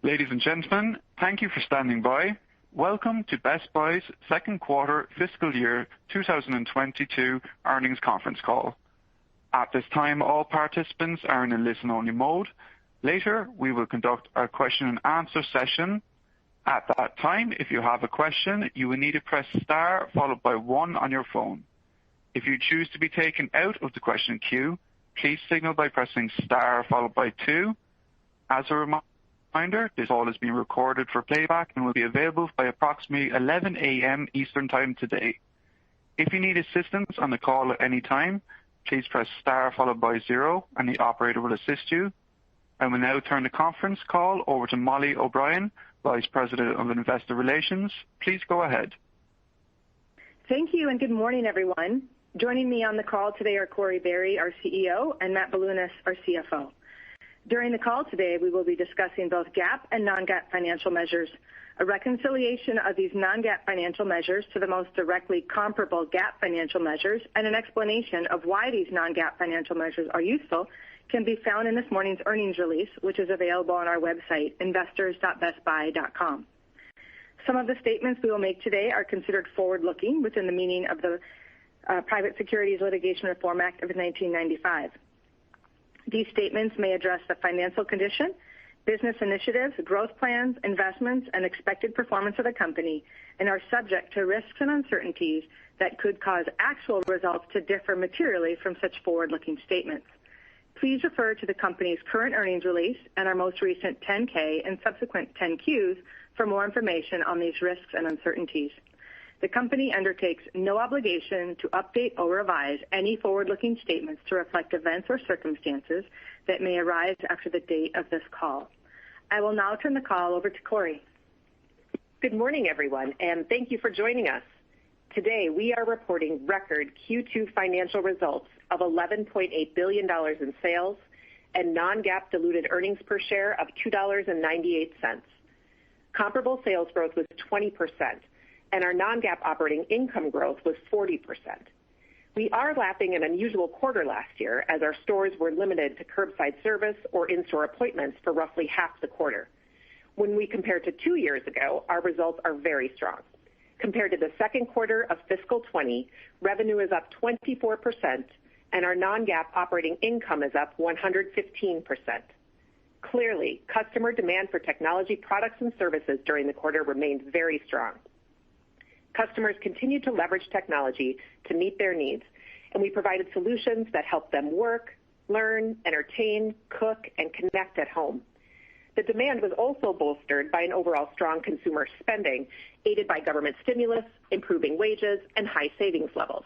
Ladies and gentlemen, thank you for standing by. Welcome to Best Buy's second quarter fiscal year 2022 earnings conference call. At this time, all participants are in a listen-only mode. Later, we will conduct a question and answer session. At that time, if you have a question, you will need to press star followed by one on your phone. If you choose to be taken out of the question queue, please signal by pressing star followed by two. As a reminder, this call is being recorded for playback and will be available by approximately 11 a.m. Eastern Time today. If you need assistance on the call at any time, please press star followed by zero and the operator will assist you. I will now turn the conference call over to Mollie O'Brien, Vice President of Investor Relations. Please go ahead. Thank you and good morning, everyone. Joining me on the call today are Corie Barry, our CEO, and Matt Bilunas, our CFO. During the call today, we will be discussing both GAAP and non-GAAP financial measures. A reconciliation of these non-GAAP financial measures to the most directly comparable GAAP financial measures and an explanation of why these non-GAAP financial measures are useful can be found in this morning's earnings release, which is available on our website, investors.bestbuy.com. Some of the statements we will make today are considered forward-looking within the meaning of the Private Securities Litigation Reform Act of 1995. These statements may address the financial condition, business initiatives, growth plans, investments, and expected performance of the company and are subject to risks and uncertainties that could cause actual results to differ materially from such forward-looking statements. Please refer to the company's current earnings release and our most recent 10-K and subsequent 10-Qs for more information on these risks and uncertainties. The company undertakes no obligation to update or revise any forward-looking statements to reflect events or circumstances that may arise after the date of this call. I will now turn the call over to Corie. Good morning, everyone, and thank you for joining us. Today, we are reporting record Q2 financial results of $11.8 billion in sales and non-GAAP diluted earnings per share of $2.98. Comparable sales growth was 20%, and our non-GAAP operating income growth was 40%. We are lapping an unusual quarter last year as our stores were limited to curbside service or in-store appointments for roughly half the quarter. When we compare to 2 years ago, our results are very strong. Compared to the second quarter of fiscal 20, revenue is up 24%, and our non-GAAP operating income is up 115%. Clearly, customer demand for technology products and services during the quarter remained very strong. Customers continued to leverage technology to meet their needs, and we provided solutions that help them work, learn, entertain, cook, and connect at home. The demand was also bolstered by an overall strong consumer spending, aided by government stimulus, improving wages, and high savings levels.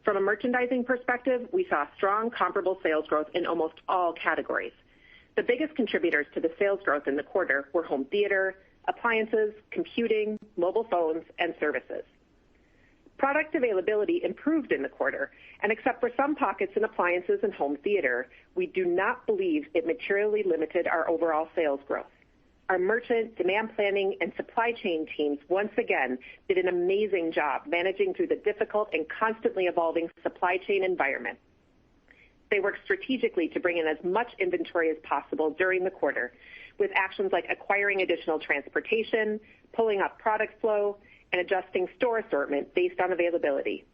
From a merchandising perspective, we saw strong comparable sales growth in almost all categories. The biggest contributors to the sales growth in the quarter were home theater, appliances, computing, mobile phones, and services. Product availability improved in the quarter, and except for some pockets in appliances and home theater, we do not believe it materially limited our overall sales growth. Our merchant, demand planning, and supply chain teams once again did an amazing job managing through the difficult and constantly evolving supply chain environment. They worked strategically to bring in as much inventory as possible during the quarter, with actions like acquiring additional transportation, pulling up product flow, and adjusting store assortment based on availability.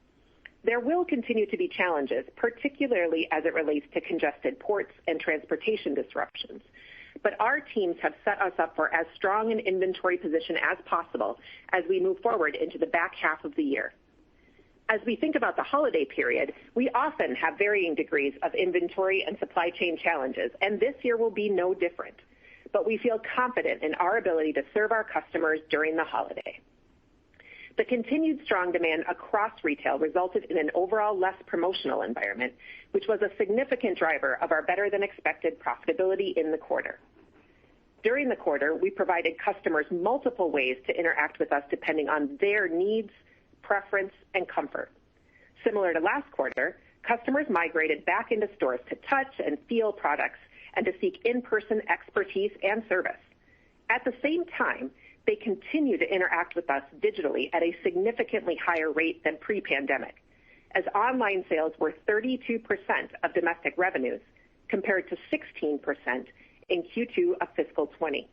There will continue to be challenges, particularly as it relates to congested ports and transportation disruptions. But our teams have set us up for as strong an inventory position as possible as we move forward into the back half of the year. As we think about the holiday period, we often have varying degrees of inventory and supply chain challenges, and this year will be no different. But we feel confident in our ability to serve our customers during the holiday. The continued strong demand across retail resulted in an overall less promotional environment, which was a significant driver of our better-than-expected profitability in the quarter. During the quarter, we provided customers multiple ways to interact with us depending on their needs, preference, and comfort. Similar to last quarter, customers migrated back into stores to touch and feel products and to seek in-person expertise and service. At the same time, they continue to interact with us digitally at a significantly higher rate than pre-pandemic, as online sales were 32% of domestic revenues compared to 16% in Q2 of fiscal 20.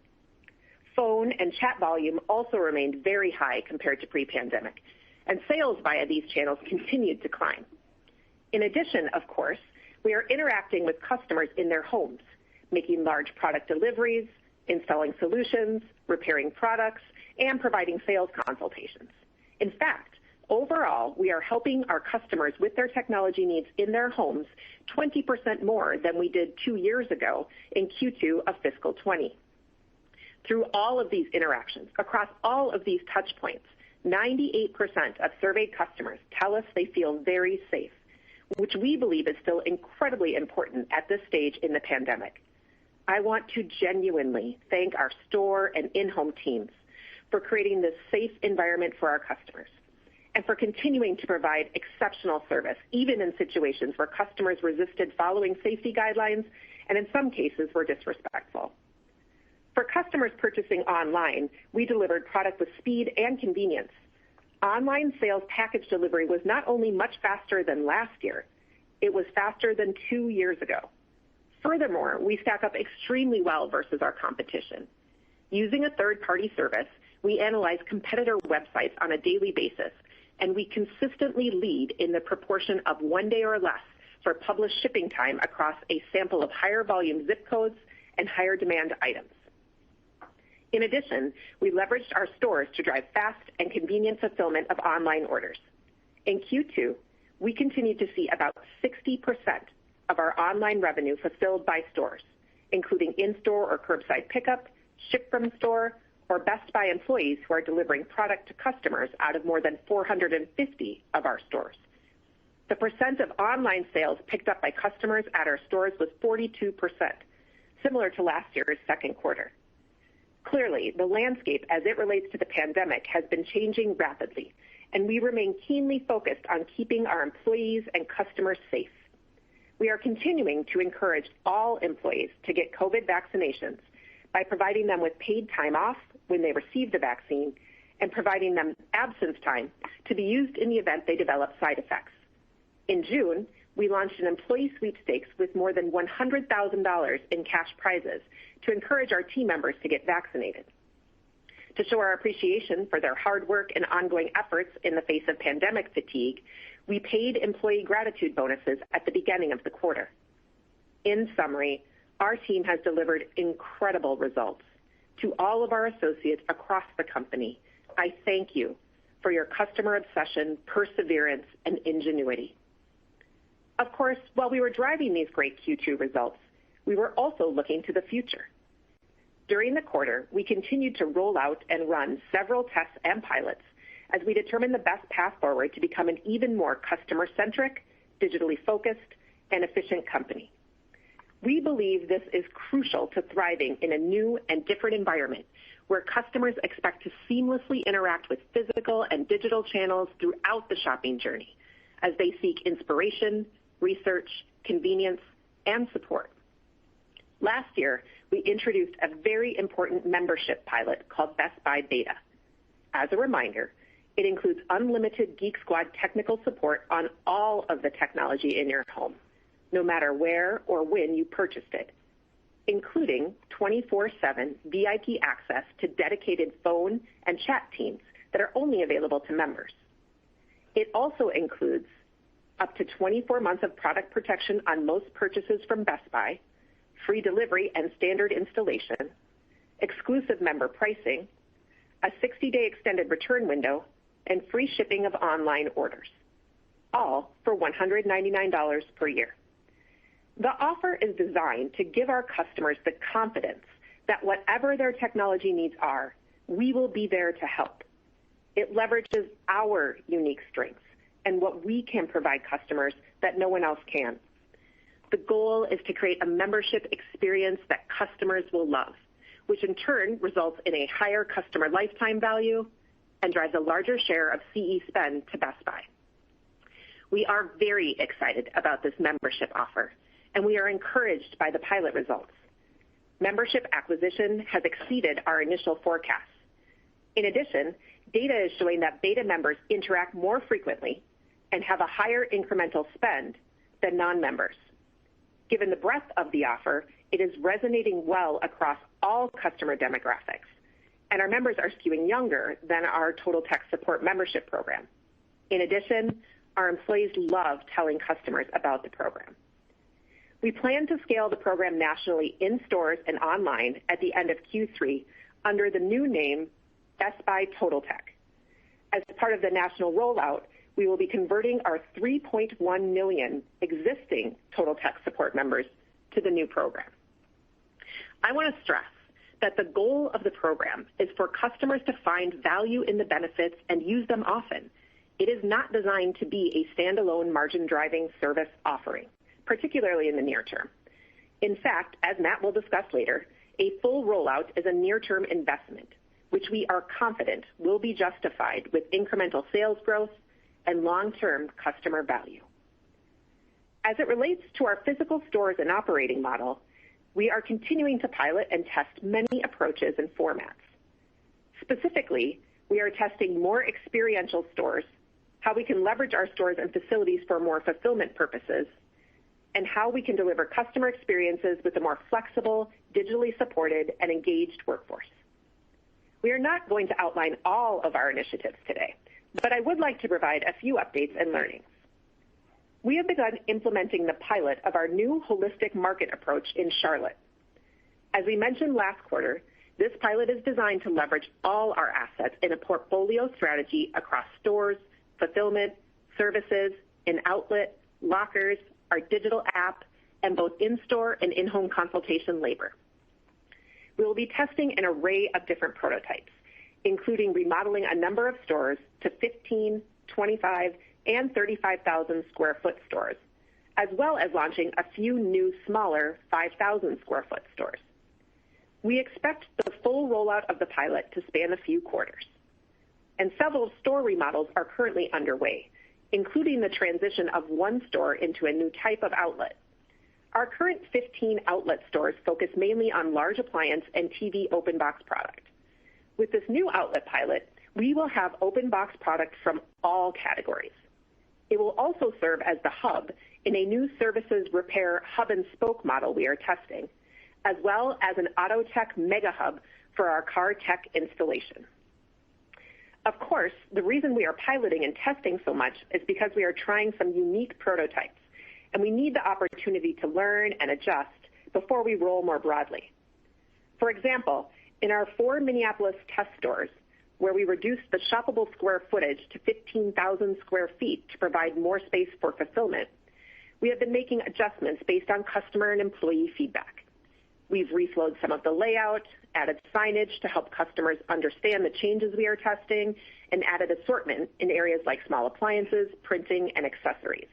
Phone and chat volume also remained very high compared to pre-pandemic, and sales via these channels continued to climb. In addition, of course, we are interacting with customers in their homes, making large product deliveries, installing solutions, repairing products, and providing sales consultations. In fact, overall, we are helping our customers with their technology needs in their homes 20% more than we did 2 years ago in Q2 of fiscal 20. Through all of these interactions, across all of these touch points, 98% of surveyed customers tell us they feel very safe, which we believe is still incredibly important at this stage in the pandemic. I want to genuinely thank our store and in-home teams for creating this safe environment for our customers and for continuing to provide exceptional service, even in situations where customers resisted following safety guidelines and in some cases were disrespectful. For customers purchasing online, we delivered product with speed and convenience. Online sales package delivery was not only much faster than last year, it was faster than 2 years ago. Furthermore, we stack up extremely well versus our competition. Using a third-party service, we analyze competitor websites on a daily basis, and we consistently lead in the proportion of 1 day or less for published shipping time across a sample of higher volume zip codes and higher demand items. In addition, we leveraged our stores to drive fast and convenient fulfillment of online orders. In Q2, we continued to see about 60% of our online revenue fulfilled by stores, including in-store or curbside pickup, ship from store, or Best Buy employees who are delivering product to customers out of more than 450 of our stores. The percent of online sales picked up by customers at our stores was 42%, similar to last year's second quarter. Clearly, the landscape as it relates to the pandemic has been changing rapidly, and we remain keenly focused on keeping our employees and customers safe. We are continuing to encourage all employees to get COVID vaccinations by providing them with paid time off when they receive the vaccine and providing them absence time to be used in the event they develop side effects. In June, we launched an employee sweepstakes with more than $100,000 in cash prizes to encourage our team members to get vaccinated. To show our appreciation for their hard work and ongoing efforts in the face of pandemic fatigue, we paid employee gratitude bonuses at the beginning of the quarter. In summary, our team has delivered incredible results. To all of our associates across the company, I thank you for your customer obsession, perseverance, and ingenuity. Of course, while we were driving these great Q2 results, we were also looking to the future. During the quarter, we continued to roll out and run several tests and pilots as we determine the best path forward to become an even more customer-centric, digitally focused, and efficient company. We believe this is crucial to thriving in a new and different environment where customers expect to seamlessly interact with physical and digital channels throughout the shopping journey as they seek inspiration, research, convenience, and support. Last year, we introduced a very important membership pilot called Best Buy Beta. As a reminder, it includes unlimited Geek Squad technical support on all of the technology in your home, no matter where or when you purchased it, including 24/7 VIP access to dedicated phone and chat teams that are only available to members. It also includes up to 24 months of product protection on most purchases from Best Buy, free delivery and standard installation, exclusive member pricing, a 60-day extended return window, and free shipping of online orders, all for $199 per year. The offer is designed to give our customers the confidence that whatever their technology needs are, we will be there to help. It leverages our unique strengths and what we can provide customers that no one else can. The goal is to create a membership experience that customers will love, which in turn results in a higher customer lifetime value and drives a larger share of CE spend to Best Buy. We are very excited about this membership offer, and we are encouraged by the pilot results. Membership acquisition has exceeded our initial forecasts. In addition, data is showing that beta members interact more frequently and have a higher incremental spend than non-members. Given the breadth of the offer, it is resonating well across all customer demographics, and our members are skewing younger than our Total Tech Support membership program. In addition, our employees love telling customers about the program. We plan to scale the program nationally in stores and online at the end of Q3 under the new name Best Buy Total Tech. As part of the national rollout, we will be converting our 3.1 million existing Total Tech Support members to the new program. I want to stress that the goal of the program is for customers to find value in the benefits and use them often. It is not designed to be a standalone margin-driving service offering, particularly in the near term. In fact, as Matt will discuss later, a full rollout is a near-term investment, which we are confident will be justified with incremental sales growth and long-term customer value. As it relates to our physical stores and operating model, we are continuing to pilot and test many approaches and formats. Specifically, we are testing more experiential stores, how we can leverage our stores and facilities for more fulfillment purposes, and how we can deliver customer experiences with a more flexible, digitally supported, and engaged workforce. We are not going to outline all of our initiatives today, but I would like to provide a few updates and learnings. We have begun implementing the pilot of our new holistic market approach in Charlotte. As we mentioned last quarter, this pilot is designed to leverage all our assets in a portfolio strategy across stores, fulfillment, services, in outlet, lockers, our digital app, and both in-store and in-home consultation labor. We will be testing an array of different prototypes, including remodeling a number of stores to 15, 25, and 35,000 square foot stores, as well as launching a few new smaller 5,000 square foot stores. We expect the full rollout of the pilot to span a few quarters, and several store remodels are currently underway, including the transition of one store into a new type of outlet. Our current 15 outlet stores focus mainly on large appliance and TV open box product. With this new outlet pilot, we will have open box product from all categories. It will also serve as the hub in a new services repair hub and spoke model we are testing, as well as an auto tech mega hub for our car tech installation. Of course, the reason we are piloting and testing so much is because we are trying some unique prototypes, and we need the opportunity to learn and adjust before we roll more broadly. For example, in our 4 Minneapolis test stores, where we reduced the shoppable square footage to 15,000 square feet to provide more space for fulfillment, we have been making adjustments based on customer and employee feedback. We've reflowed some of the layout, added signage to help customers understand the changes we are testing, and added assortment in areas like small appliances, printing, and accessories.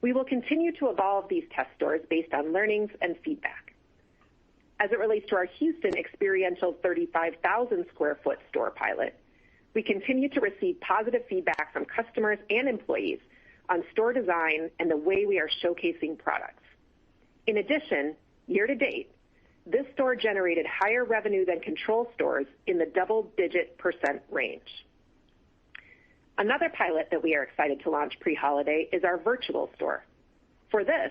We will continue to evolve these test stores based on learnings and feedback. As it relates to our Houston experiential 35,000 square foot store pilot, we continue to receive positive feedback from customers and employees on store design and the way we are showcasing products. In addition, year to date, this store generated higher revenue than control stores in the double-digit % range. Another pilot that we are excited to launch pre-holiday is our virtual store. For this,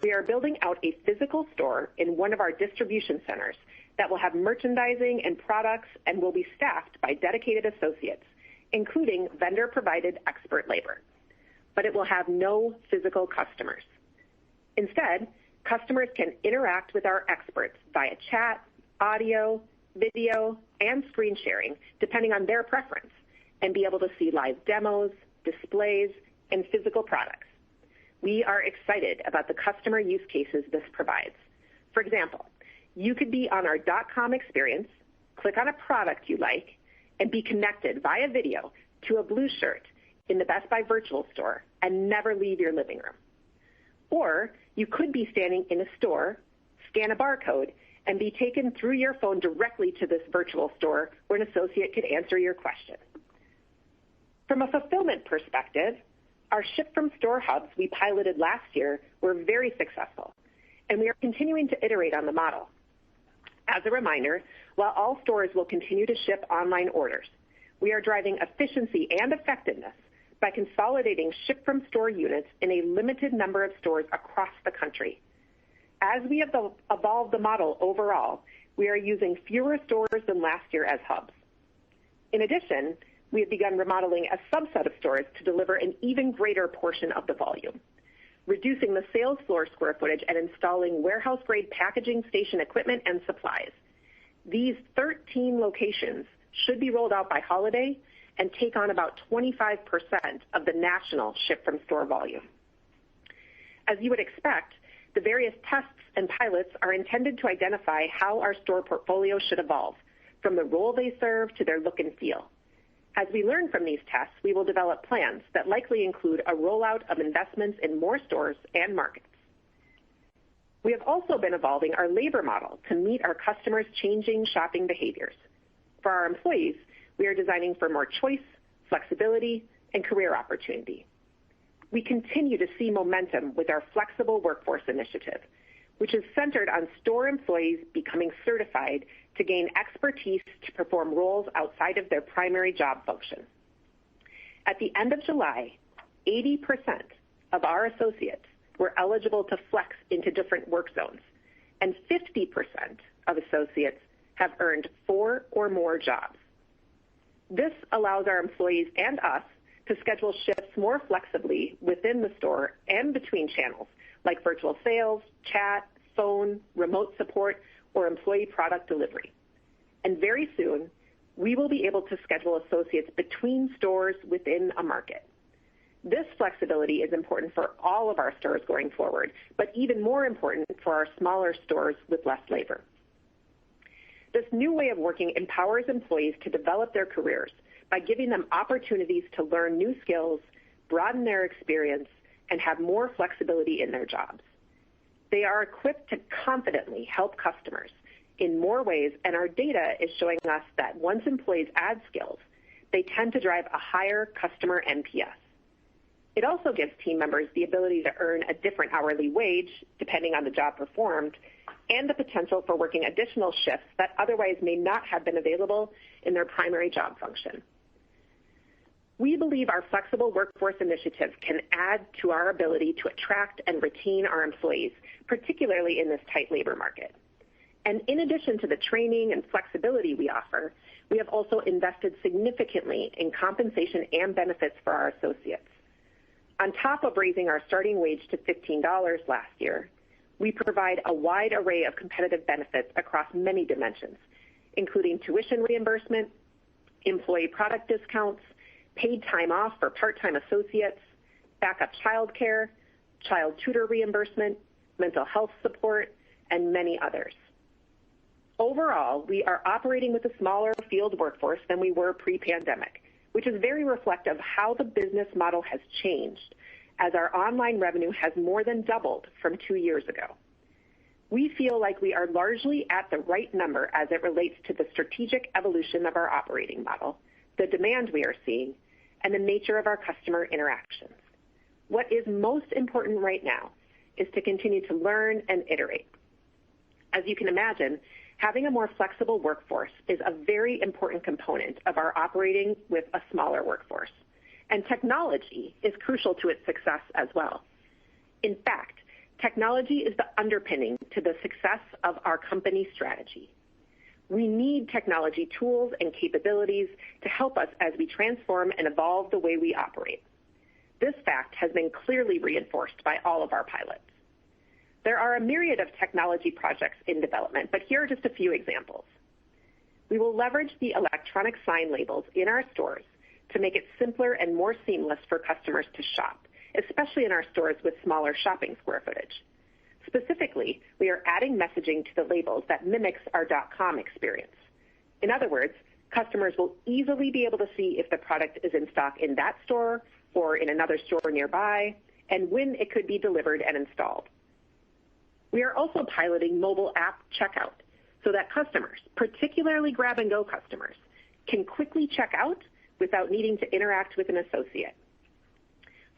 we are building out a physical store in one of our distribution centers that will have merchandising and products and will be staffed by dedicated associates, including vendor-provided expert labor. But it will have no physical customers. Instead, customers can interact with our experts via chat, audio, video, and screen sharing, depending on their preference, and be able to see live demos, displays, and physical products. We are excited about the customer use cases this provides. For example, you could be on our .com experience, click on a product you like, and be connected via video to a blue shirt in the Best Buy virtual store and never leave your living room. Or you could be standing in a store, scan a barcode, and be taken through your phone directly to this virtual store where an associate could answer your question. From a fulfillment perspective, our ship-from-store hubs we piloted last year were very successful, and we are continuing to iterate on the model. As a reminder, while all stores will continue to ship online orders, we are driving efficiency and effectiveness by consolidating ship-from-store units in a limited number of stores across the country. As we have evolved the model overall, we are using fewer stores than last year as hubs. In addition, we have begun remodeling a subset of stores to deliver an even greater portion of the volume, reducing the sales floor square footage and installing warehouse-grade packaging station equipment and supplies. These 13 locations should be rolled out by holiday and take on about 25% of the national ship-from-store volume. As you would expect, the various tests and pilots are intended to identify how our store portfolio should evolve, from the role they serve to their look and feel. As we learn from these tests, we will develop plans that likely include a rollout of investments in more stores and markets. We have also been evolving our labor model to meet our customers' changing shopping behaviors. For our employees, we are designing for more choice, flexibility, and career opportunity. We continue to see momentum with our Flexible Workforce Initiative, which is centered on store employees becoming certified to gain expertise to perform roles outside of their primary job function. At the end of July, 80% of our associates were eligible to flex into different work zones, and 50% of associates have earned 4 or more jobs. This allows our employees and us to schedule shifts more flexibly within the store and between channels, like virtual sales, chat, phone, remote support, or employee product delivery. And very soon, we will be able to schedule associates between stores within a market. This flexibility is important for all of our stores going forward, but even more important for our smaller stores with less labor. This new way of working empowers employees to develop their careers by giving them opportunities to learn new skills, broaden their experience, and have more flexibility in their jobs. They are equipped to confidently help customers in more ways, and our data is showing us that once employees add skills, they tend to drive a higher customer NPS. It also gives team members the ability to earn a different hourly wage depending on the job performed, and the potential for working additional shifts that otherwise may not have been available in their primary job function. We believe our Flexible Workforce Initiative can add to our ability to attract and retain our employees, particularly in this tight labor market. And in addition to the training and flexibility we offer, we have also invested significantly in compensation and benefits for our associates. On top of raising our starting wage to $15 last year, we provide a wide array of competitive benefits across many dimensions, including tuition reimbursement, employee product discounts, paid time off for part-time associates, backup child care, child tutor reimbursement, mental health support, and many others. Overall, we are operating with a smaller field workforce than we were pre-pandemic, which is very reflective of how the business model has changed as our online revenue has more than doubled from 2 years ago. We feel like we are largely at the right number as it relates to the strategic evolution of our operating model, the demand we are seeing, and the nature of our customer interactions. What is most important right now is to continue to learn and iterate. As you can imagine, having a more flexible workforce is a very important component of our operating with a smaller workforce, and technology is crucial to its success as well. In fact, technology is the underpinning to the success of our company strategy. We need technology tools and capabilities to help us as we transform and evolve the way we operate. This fact has been clearly reinforced by all of our pilots. There are a myriad of technology projects in development, but here are just a few examples. We will leverage the electronic sign labels in our stores to make it simpler and more seamless for customers to shop, especially in our stores with smaller shopping square footage. Specifically, we are adding messaging to the labels that mimics our .com experience. In other words, customers will easily be able to see if the product is in stock in that store or in another store nearby, and when it could be delivered and installed. We are also piloting mobile app checkout so that customers, particularly grab-and-go customers, can quickly check out without needing to interact with an associate.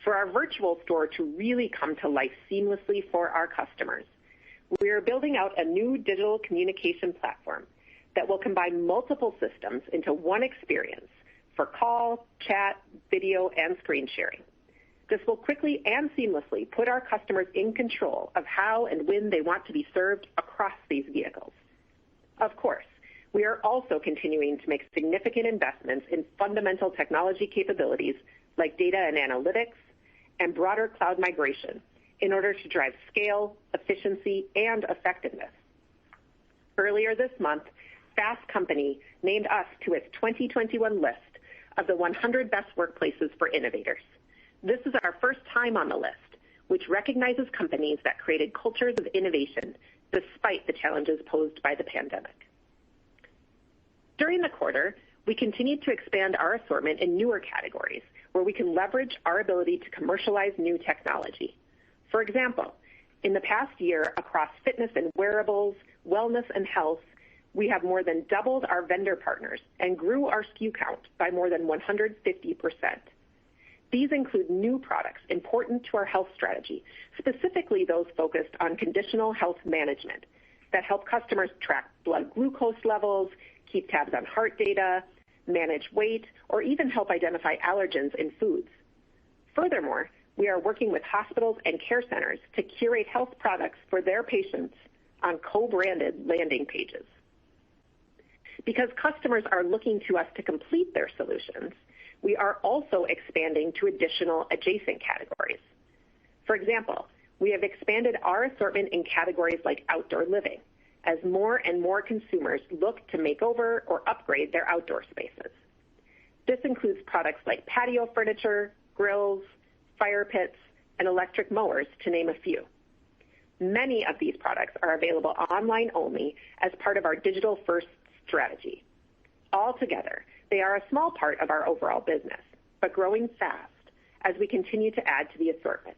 For our virtual store to really come to life seamlessly for our customers, we are building out a new digital communication platform that will combine multiple systems into one experience for call, chat, video, and screen sharing. This will quickly and seamlessly put our customers in control of how and when they want to be served across these vehicles. Of course, we are also continuing to make significant investments in fundamental technology capabilities like data and analytics and broader cloud migration in order to drive scale, efficiency, and effectiveness. Earlier this month, Fast Company named us to its 2021 list of the 100 best workplaces for innovators. This is our first time on the list, which recognizes companies that created cultures of innovation despite the challenges posed by the pandemic. During the quarter, we continued to expand our assortment in newer categories where we can leverage our ability to commercialize new technology. For example, in the past year across fitness and wearables, wellness and health, we have more than doubled our vendor partners and grew our SKU count by more than 150%. These include new products important to our health strategy, specifically those focused on conditional health management that help customers track blood glucose levels, keep tabs on heart data, manage weight, or even help identify allergens in foods. Furthermore, we are working with hospitals and care centers to curate health products for their patients on co-branded landing pages. Because customers are looking to us to complete their solutions, we are also expanding to additional adjacent categories. For example, we have expanded our assortment in categories like outdoor living as more and more consumers look to make over or upgrade their outdoor spaces. This includes products like patio furniture, grills, fire pits, and electric mowers, to name a few. Many of these products are available online only as part of our digital-first strategy. Altogether, they are a small part of our overall business, but growing fast as we continue to add to the assortment.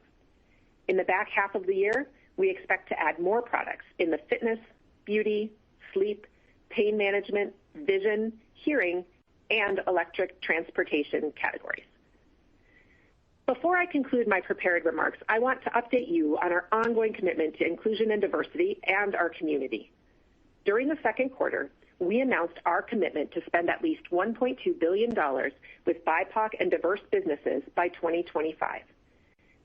In the back half of the year, we expect to add more products in the fitness, beauty, sleep, pain management, vision, hearing, and electric transportation categories. Before I conclude my prepared remarks, I want to update you on our ongoing commitment to inclusion and diversity and our community. During the second quarter, we announced our commitment to spend at least $1.2 billion with BIPOC and diverse businesses by 2025.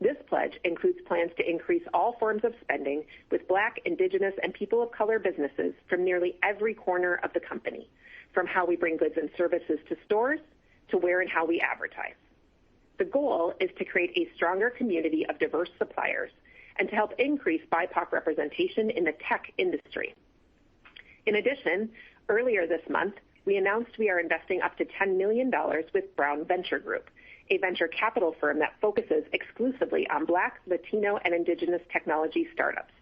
This pledge includes plans to increase all forms of spending with Black, Indigenous, and people of color businesses from nearly every corner of the company, from how we bring goods and services to stores to where and how we advertise. The goal is to create a stronger community of diverse suppliers and to help increase BIPOC representation in the tech industry. In addition, earlier this month, we announced we are investing up to $10 million with Brown Venture Group, a venture capital firm that focuses exclusively on Black, Latino, and Indigenous technology startups.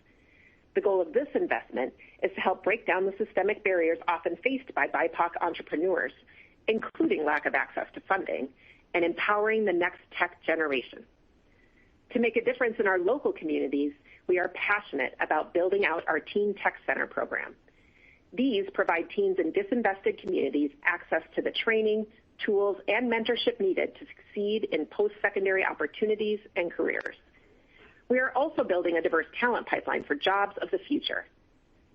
The goal of this investment is to help break down the systemic barriers often faced by BIPOC entrepreneurs, including lack of access to funding, and empowering the next tech generation. To make a difference in our local communities, we are passionate about building out our Teen Tech Center program. These provide teens in disinvested communities access to the training, tools, and mentorship needed to succeed in post-secondary opportunities and careers. We are also building a diverse talent pipeline for jobs of the future.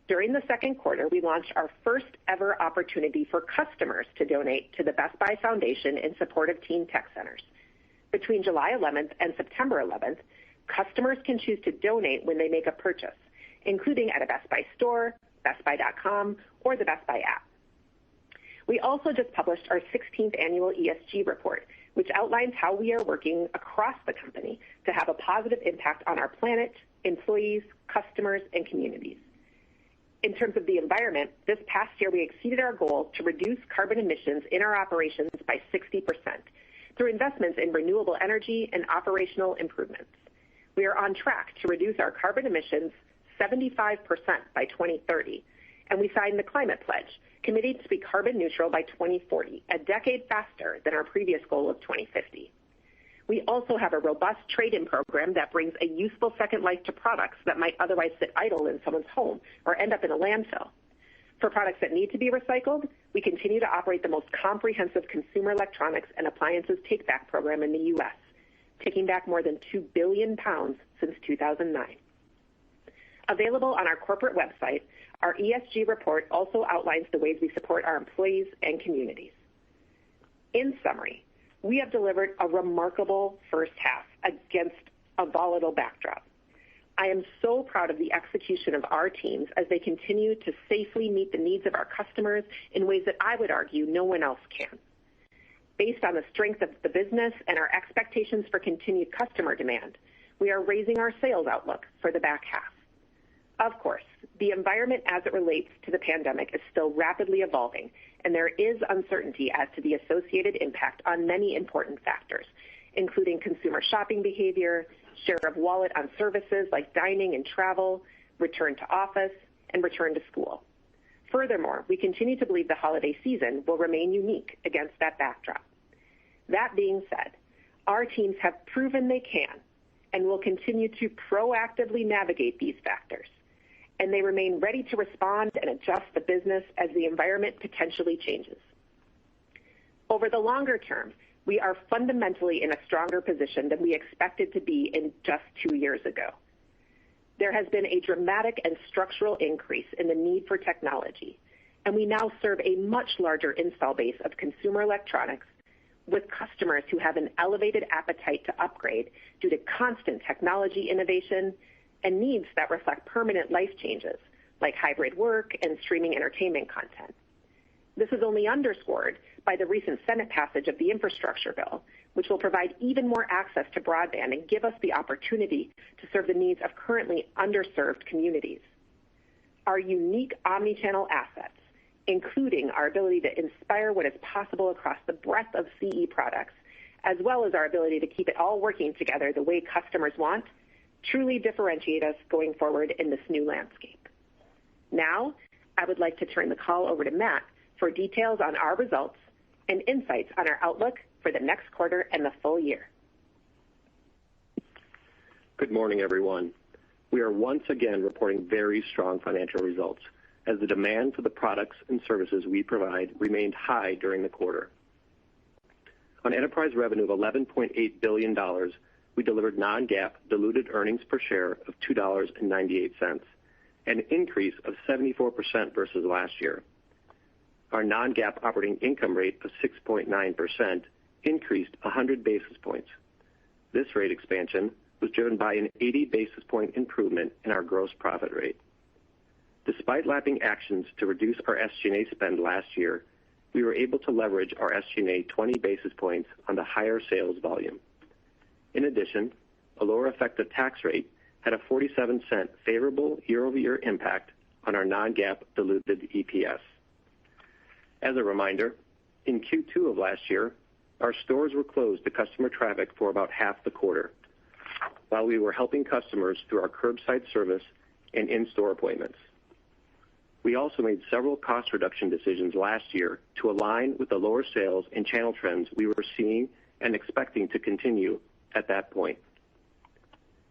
During the second quarter, we launched our first ever opportunity for customers to donate to the Best Buy Foundation in support of Teen Tech Centers. Between July 11th and September 11th, customers can choose to donate when they make a purchase, including at a Best Buy store, BestBuy.com, or the Best Buy app. We also just published our 16th Annual ESG Report, which outlines how we are working across the company to have a positive impact on our planet, employees, customers, and communities. In terms of the environment, this past year we exceeded our goal to reduce carbon emissions in our operations by 60% through investments in renewable energy and operational improvements. We are on track to reduce our carbon emissions 75% by 2030, and we signed the Climate Pledge, committing to be carbon neutral by 2040, a decade faster than our previous goal of 2050. We also have a robust trade-in program that brings a useful second life to products that might otherwise sit idle in someone's home or end up in a landfill. For products that need to be recycled, we continue to operate the most comprehensive consumer electronics and appliances take-back program in the U.S., taking back more than 2 billion pounds since 2009. Available on our corporate website, our ESG report also outlines the ways we support our employees and communities. In summary, we have delivered a remarkable first half against a volatile backdrop. I am so proud of the execution of our teams as they continue to safely meet the needs of our customers in ways that I would argue no one else can. Based on the strength of the business and our expectations for continued customer demand, we are raising our sales outlook for the back half. Of course, the environment as it relates to the pandemic is still rapidly evolving, and there is uncertainty as to the associated impact on many important factors, including consumer shopping behavior, share of wallet on services like dining and travel, return to office, and return to school. Furthermore, we continue to believe the holiday season will remain unique against that backdrop. That being said, our teams have proven they can and will continue to proactively navigate these factors, and they remain ready to respond and adjust the business as the environment potentially changes. Over the longer term, we are fundamentally in a stronger position than we expected to be in just 2 years ago. There has been a dramatic and structural increase in the need for technology, and we now serve a much larger install base of consumer electronics with customers who have an elevated appetite to upgrade due to constant technology innovation and needs that reflect permanent life changes like hybrid work and streaming entertainment content. This is only underscored by the recent Senate passage of the infrastructure bill, which will provide even more access to broadband and give us the opportunity to serve the needs of currently underserved communities. Our unique omnichannel assets, including our ability to inspire what is possible across the breadth of CE products, as well as our ability to keep it all working together the way customers want, truly differentiate us going forward in this new landscape. Now, I would like to turn the call over to Matt for details on our results and insights on our outlook for the next quarter and the full year. Good morning, everyone. We are once again reporting very strong financial results as the demand for the products and services we provide remained high during the quarter. On enterprise revenue of $11.8 billion, we delivered non-GAAP diluted earnings per share of $2.98, an increase of 74% versus last year. Our non-GAAP operating income rate of 6.9% increased 100 basis points. This rate expansion was driven by an 80 basis point improvement in our gross profit rate. Despite lapping actions to reduce our SG&A spend last year, we were able to leverage our SG&A 20 basis points on the higher sales volume. In addition, a lower effective tax rate had a 47-cent favorable year-over-year impact on our non-GAAP diluted EPS. As a reminder, in Q2 of last year, our stores were closed to customer traffic for about half the quarter, while we were helping customers through our curbside service and in-store appointments. We also made several cost reduction decisions last year to align with the lower sales and channel trends we were seeing and expecting to continue at that point.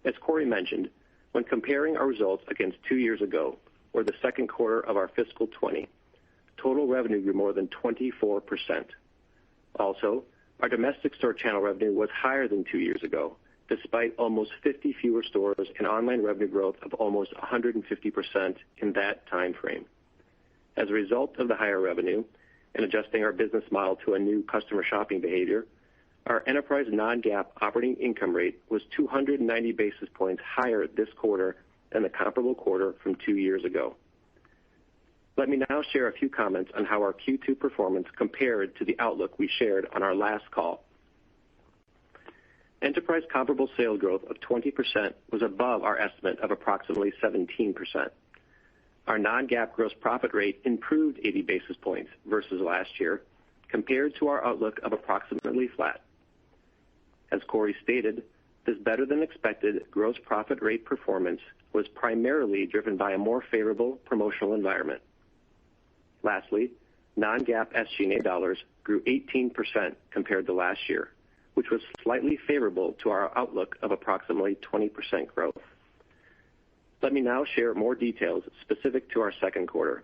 As Corey mentioned, when comparing our results against 2 years ago, or the second quarter of our fiscal 20, total revenue grew more than 24%. Also, our domestic store channel revenue was higher than 2 years ago, despite almost 50 fewer stores and online revenue growth of almost 150% in that time frame. As a result of the higher revenue and adjusting our business model to a new customer shopping behavior, our enterprise non-GAAP operating income rate was 290 basis points higher this quarter than the comparable quarter from 2 years ago. Let me now share a few comments on how our Q2 performance compared to the outlook we shared on our last call. Enterprise comparable sales growth of 20% was above our estimate of approximately 17%. Our non-GAAP gross profit rate improved 80 basis points versus last year, compared to our outlook of approximately flat. As Corey stated, this better-than-expected gross profit rate performance was primarily driven by a more favorable promotional environment. Lastly, non-GAAP SG&A dollars grew 18% compared to last year, which was slightly favorable to our outlook of approximately 20% growth. Let me now share more details specific to our second quarter.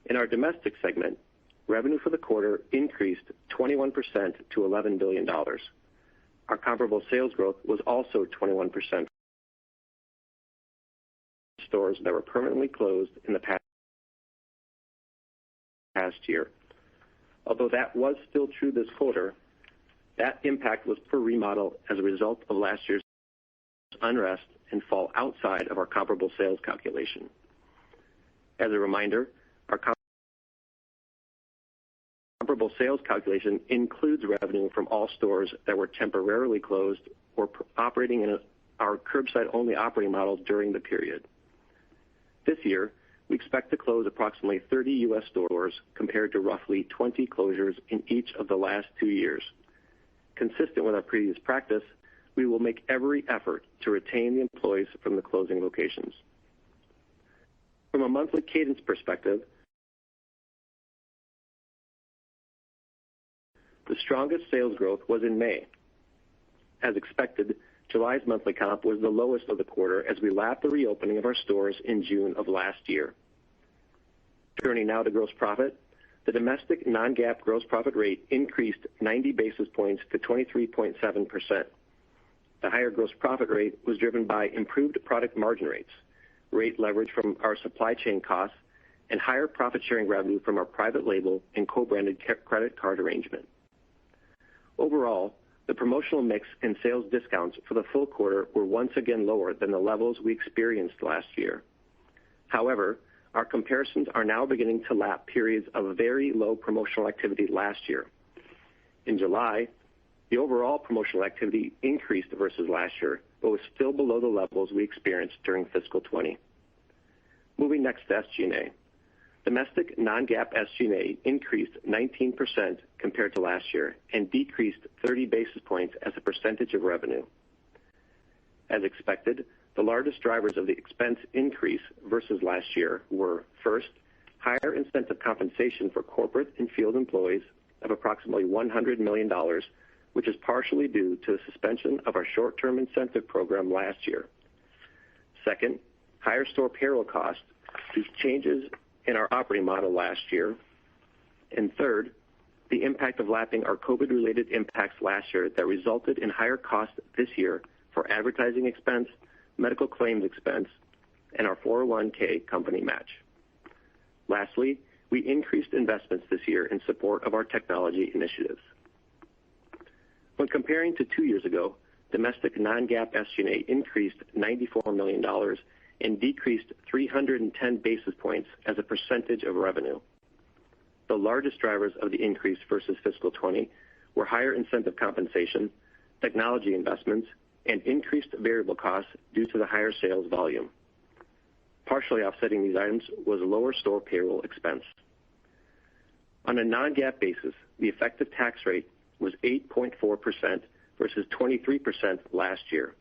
In our domestic segment, revenue for the quarter increased 21% to $11 billion. Our comparable sales growth was also 21%. Stores that were permanently closed in the past year. Although that was still true this quarter, that impact was per remodel as a result of last year's unrest and fall outside of our comparable sales calculation. As a reminder, our comparable sales calculation includes revenue from all stores that were temporarily closed or operating in our curbside-only operating model during the period. This year, we expect to close approximately 30 U.S. stores compared to roughly 20 closures in each of the last 2 years. Consistent with our previous practice, we will make every effort to retain the employees from the closing locations. From a monthly cadence perspective, the strongest sales growth was in May. As expected, July's monthly comp was the lowest of the quarter as we lapped the reopening of our stores in June of last year. Turning now to gross profit, the domestic non-GAAP gross profit rate increased 90 basis points to 23.7%. The higher gross profit rate was driven by improved product margin rates, rate leverage from our supply chain costs, and higher profit-sharing revenue from our private label and co-branded credit card arrangement. Overall, the promotional mix and sales discounts for the full quarter were once again lower than the levels we experienced last year. However, our comparisons are now beginning to lap periods of very low promotional activity last year. In July, the overall promotional activity increased versus last year, but was still below the levels we experienced during fiscal 20. Moving next to SG&A. Domestic non-GAAP SG&A increased 19% compared to last year and decreased 30 basis points as a percentage of revenue. As expected, the largest drivers of the expense increase versus last year were, first, higher incentive compensation for corporate and field employees of approximately $100 million, which is partially due to the suspension of our short-term incentive program last year. Second, higher store payroll costs due to changes in our operating model last year. And third, the impact of lapping our COVID-related impacts last year that resulted in higher costs this year for advertising expense, medical claims expense, and our 401k company match. Lastly, we increased investments this year in support of our technology initiatives. When comparing to 2 years ago, domestic non-GAAP SG&A increased $94 million and decreased 310 basis points as a percentage of revenue. The largest drivers of the increase versus fiscal 20 were higher incentive compensation, technology investments, and increased variable costs due to the higher sales volume. Partially offsetting these items was lower store payroll expense. On a non-GAAP basis, the effective tax rate was 8.4% versus 23% last year.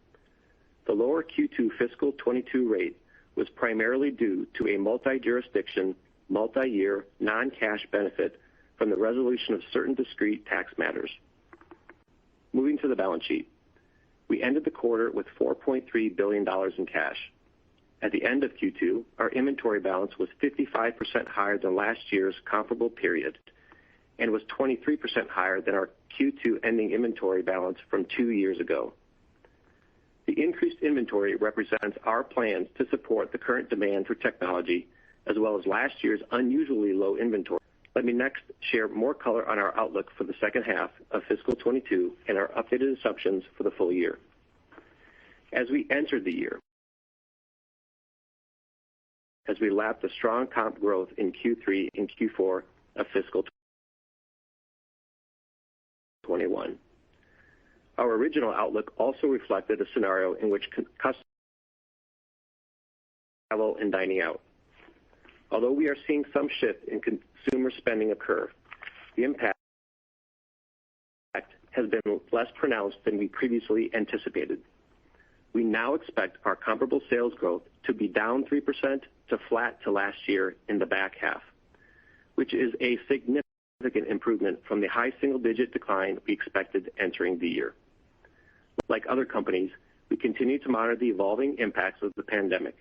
The lower Q2 fiscal 22 rate was primarily due to a multi-jurisdiction, multi-year non-cash benefit from the resolution of certain discrete tax matters. Moving to the balance sheet. We ended the quarter with $4.3 billion in cash. At the end of Q2, our inventory balance was 55% higher than last year's comparable period and was 23% higher than our Q2 ending inventory balance from 2 years ago. The increased inventory represents our plans to support the current demand for technology, as well as last year's unusually low inventory. Let me next share more color on our outlook for the second half of fiscal 22 and our updated assumptions for the full year. As we entered the year, as we lapped the strong comp growth in Q3 and Q4 of fiscal 21. Our original outlook also reflected a scenario in which customers travel and dining out. Although we are seeing some shift in consumer spending occur, the impact has been less pronounced than we previously anticipated. We now expect our comparable sales growth to be down 3% to flat to last year in the back half, which is a significant improvement from the high single-digit decline we expected entering the year. Like other companies, we continue to monitor the evolving impacts of the pandemic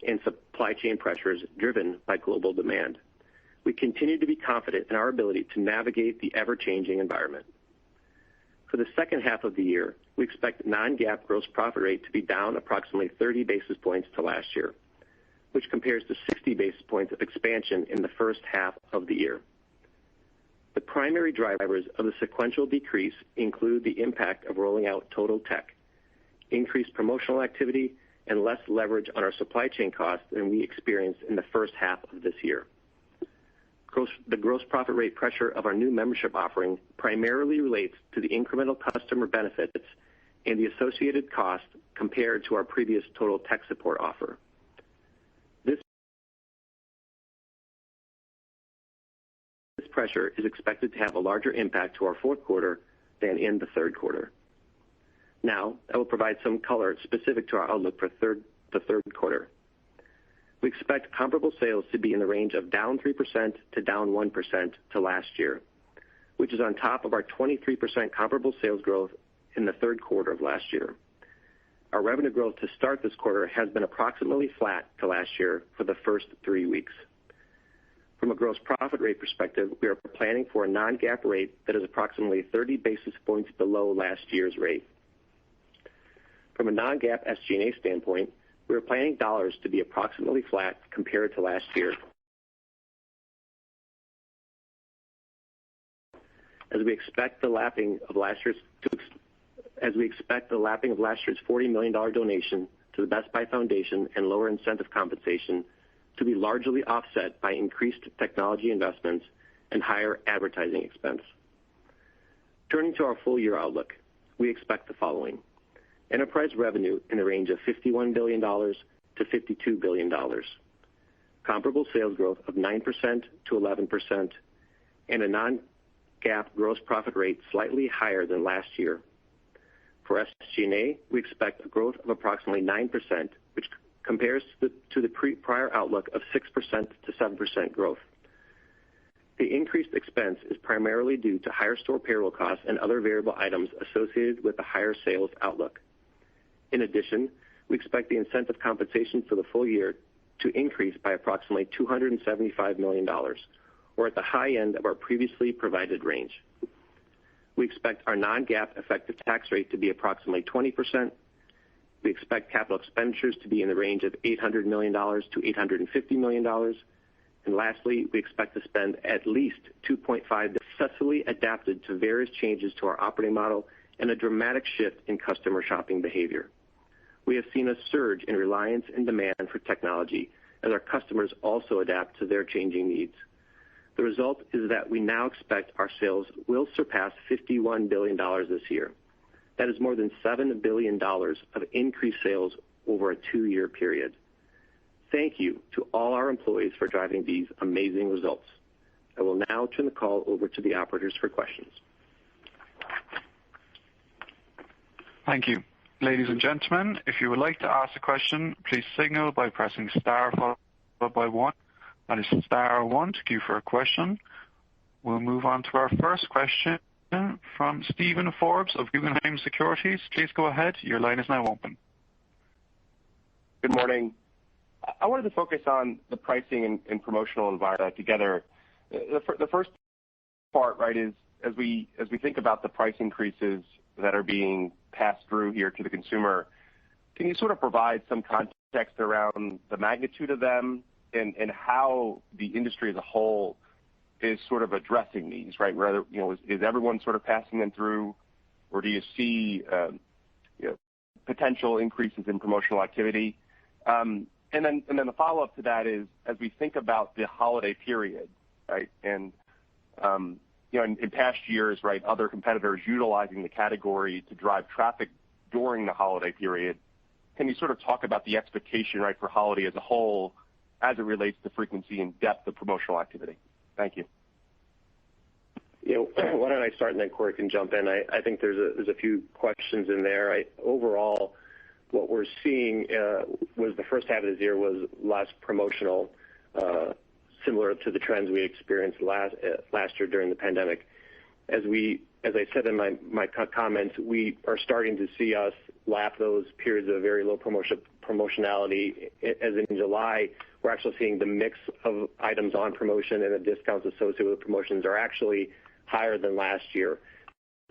and supply chain pressures driven by global demand. We continue to be confident in our ability to navigate the ever-changing environment. For the second half of the year, we expect non-GAAP gross profit rate to be down approximately 30 basis points to last year, which compares to 60 basis points of expansion in the first half of the year. The primary drivers of the sequential decrease include the impact of rolling out Total Tech, increased promotional activity, and less leverage on our supply chain costs than we experienced in the first half of this year. The gross profit rate pressure of our new membership offering primarily relates to the incremental customer benefits and the associated cost compared to our previous total tech support offer. This pressure is expected to have a larger impact to our fourth quarter than in the third quarter. Now, I will provide some color specific to our outlook for the third quarter. We expect comparable sales to be in the range of down 3% to down 1% to last year, which is on top of our 23% comparable sales growth in the third quarter of last year. Our revenue growth to start this quarter has been approximately flat to last year for the first 3 weeks. From a gross profit rate perspective, we are planning for a non-GAAP rate that is approximately 30 basis points below last year's rate. From a non-GAAP SG&A standpoint, we are planning dollars to be approximately flat compared to last year, as we expect the lapping of last year's $40 million donation to the Best Buy Foundation and lower incentive compensation to be largely offset by increased technology investments and higher advertising expense. Turning to our full year outlook, we expect the following: enterprise revenue in the range of $51 billion to $52 billion, comparable sales growth of 9% to 11%, and a non-GAAP gross profit rate slightly higher than last year. For SG&A, we expect a growth of approximately 9%, which compares to the prior outlook of 6% to 7% growth. The increased expense is primarily due to higher store payroll costs and other variable items associated with the higher sales outlook. In addition, we expect the incentive compensation for the full year to increase by approximately $275 million, or at the high end of our previously provided range. We expect our non-GAAP effective tax rate to be approximately 20%. We expect capital expenditures to be in the range of $800 million to $850 million. And lastly, we expect to spend at least $2.5 billion successfully adapted to various changes to our operating model and a dramatic shift in customer shopping behavior. We have seen a surge in reliance and demand for technology as our customers also adapt to their changing needs. The result is that we now expect our sales will surpass $51 billion this year. That is more than $7 billion of increased sales over a 2-year period. Thank you to all our employees for driving these amazing results. I will now turn the call over to the operators for questions. Thank you. Ladies and gentlemen, if you would like to ask a question, please signal by pressing star followed by 1. That is star 1 to queue for a question. We'll move on to our first question from Steven Forbes of Guggenheim Securities. Please go ahead. Your line is now open. Good morning. I wanted to focus on the pricing and promotional environment together. The first part, right, is as we think about the price increases that are being passed through here to the consumer, can you sort of provide some context around the magnitude of them and how the industry as a whole is sort of addressing these, right? Whether, is everyone sort of passing them through, or do you see potential increases in promotional activity? And then the follow-up to that is, as we think about the holiday period, right, and in past years, right, other competitors utilizing the category to drive traffic during the holiday period, can you sort of talk about the expectation, right, for holiday as a whole as it relates to frequency and depth of promotional activity? Thank you. Why don't I start and then Corey can jump in. I think there's a few questions in there. Overall, what we're seeing was the first half of this year was less promotional, similar to the trends we experienced last year during the pandemic. As I said in my comments, we are starting to see us lap those periods of very low promotionality. As in July, we're actually seeing the mix of items on promotion and the discounts associated with promotions are actually higher than last year.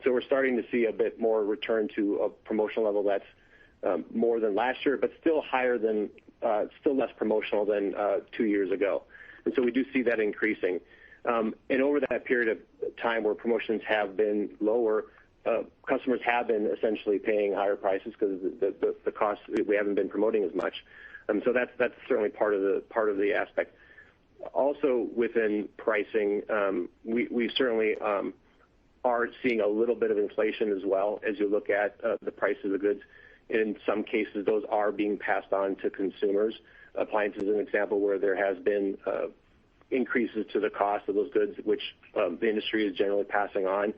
So we're starting to see a bit more return to a promotional level that's more than last year, but still still less promotional than 2 years ago. And so we do see that increasing. And over that period of time where promotions have been lower, customers have been essentially paying higher prices because the cost, we haven't been promoting as much. So that's certainly part of the aspect. Also within pricing, we certainly are seeing a little bit of inflation as well as you look at the price of the goods. In some cases, those are being passed on to consumers. Appliances is an example where there has been increases to the cost of those goods, which the industry is generally passing on.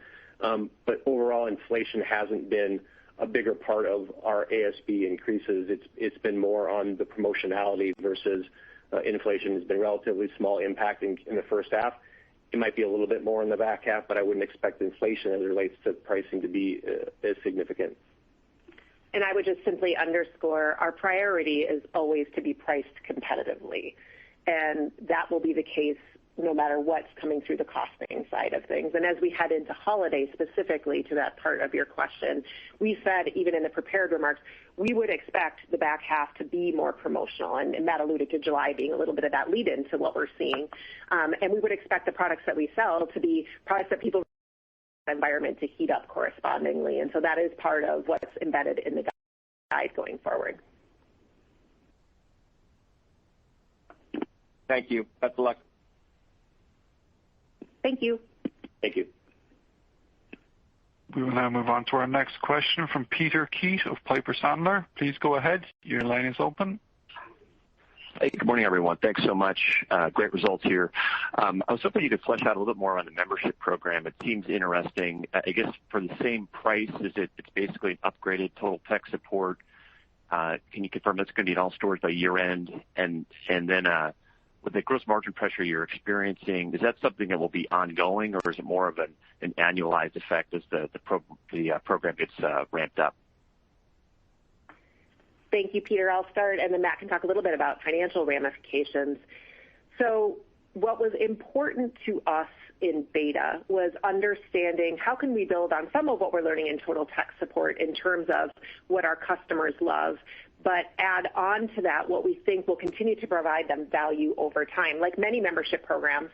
But overall, inflation hasn't been a bigger part of our ASP increases. It's been more on the promotionality versus inflation has been relatively small impact in the first half. It might be a little bit more in the back half, but I wouldn't expect inflation as it relates to pricing to be as significant. And I would just simply underscore our priority is always to be priced competitively. And that will be the case no matter what's coming through the costing side of things. And as we head into holiday, specifically to that part of your question, we said, even in the prepared remarks, we would expect the back half to be more promotional. And Matt alluded to July being a little bit of that lead in to what we're seeing. And we would expect the products that we sell to be products that people environment to heat up correspondingly. And so that is part of what's embedded in the guide going forward. Thank you. Best of luck. Thank you. Thank you. We will now move on to our next question from Peter Keith of Piper Sandler. Please go ahead. Your line is open. Hey, good morning, everyone. Thanks so much. Great results here. I was hoping you could flesh out a little bit more on the membership program. It seems interesting. I guess for the same price, it's basically an upgraded Total Tech Support. Can you confirm that's going to be in all stores by year end? And then with the gross margin pressure you're experiencing, is that something that will be ongoing, or is it more of an annualized effect as the program gets ramped up? Thank you, Peter. I'll start, and then Matt can talk a little bit about financial ramifications. So what was important to us in beta was understanding how can we build on some of what we're learning in Total Tech Support in terms of what our customers love, but add on to that what we think will continue to provide them value over time. Like many membership programs,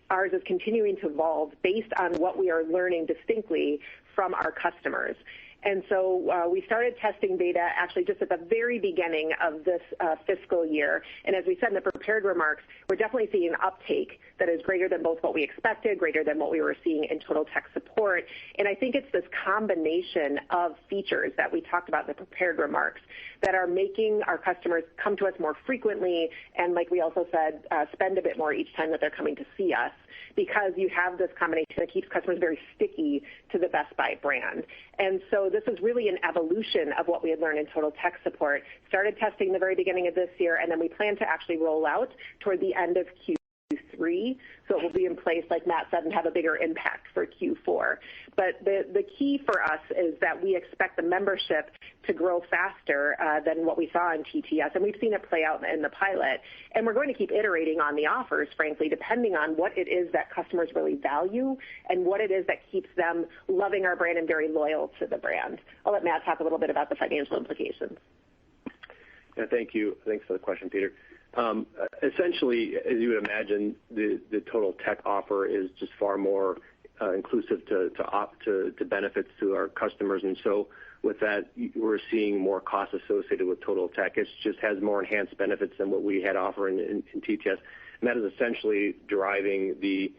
ours is continuing to evolve based on what we are learning distinctly from our customers. And so we started testing beta actually just at the very beginning of this fiscal year. And as we said in the prepared remarks, we're definitely seeing an uptake that is greater than both what we expected, greater than what we were seeing in Total Tech Support. And I think it's this combination of features that we talked about in the prepared remarks that are making our customers come to us more frequently and, like we also said, spend a bit more each time that they're coming to see us, because you have this combination that keeps customers very sticky to the Best Buy brand. And so this is really an evolution of what we had learned in Total Tech Support. Started testing the very beginning of this year, and then we plan to actually roll out toward the end of Q3. So it will be in place, like Matt said, and have a bigger impact for Q4. But the key for us is that we expect the membership to grow faster than what we saw in TTS, and we've seen it play out in the pilot. And we're going to keep iterating on the offers, frankly, depending on what it is that customers really value and what it is that keeps them loving our brand and very loyal to the brand. I'll let Matt talk a little bit about the financial implications. Yeah, thank you. Thanks for the question, Peter. Essentially, as you would imagine, the Total Tech offer is just far more inclusive to benefits to our customers, and so with that, we're seeing more costs associated with Total Tech. It just has more enhanced benefits than what we had offering in TTS, and that is essentially driving the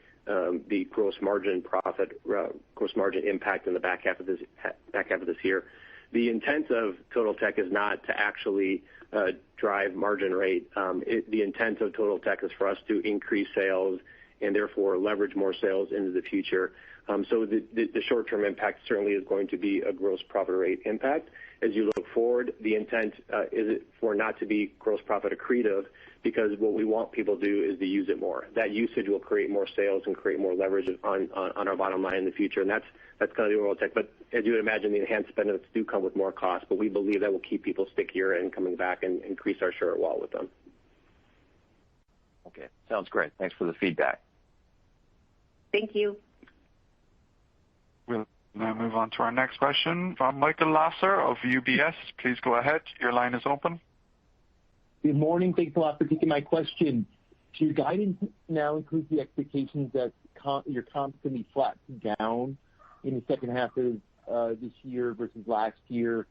gross margin impact in the back half of this year. The intent of Total Tech is not to actually drive margin rate. The intent of Total Tech is for us to increase sales and therefore leverage more sales into the future. So the short-term impact certainly is going to be a gross profit rate impact. As you look forward, the intent is for not to be gross profit accretive, because what we want people to do is to use it more. That usage will create more sales and create more leverage on our bottom line in the future, and that's kind of the overall tech. But as you would imagine, the enhanced benefits do come with more cost, but we believe that will keep people stickier and coming back and increase our share of wallet with them. Okay, sounds great. Thanks for the feedback. Thank you. We'll now move on to our next question from Michael Lasser of UBS. Please go ahead. Your line is open. Good morning. Thanks a lot for taking my question. So your guidance now includes the expectations that your comps can be flat down in the second half of this year versus last year.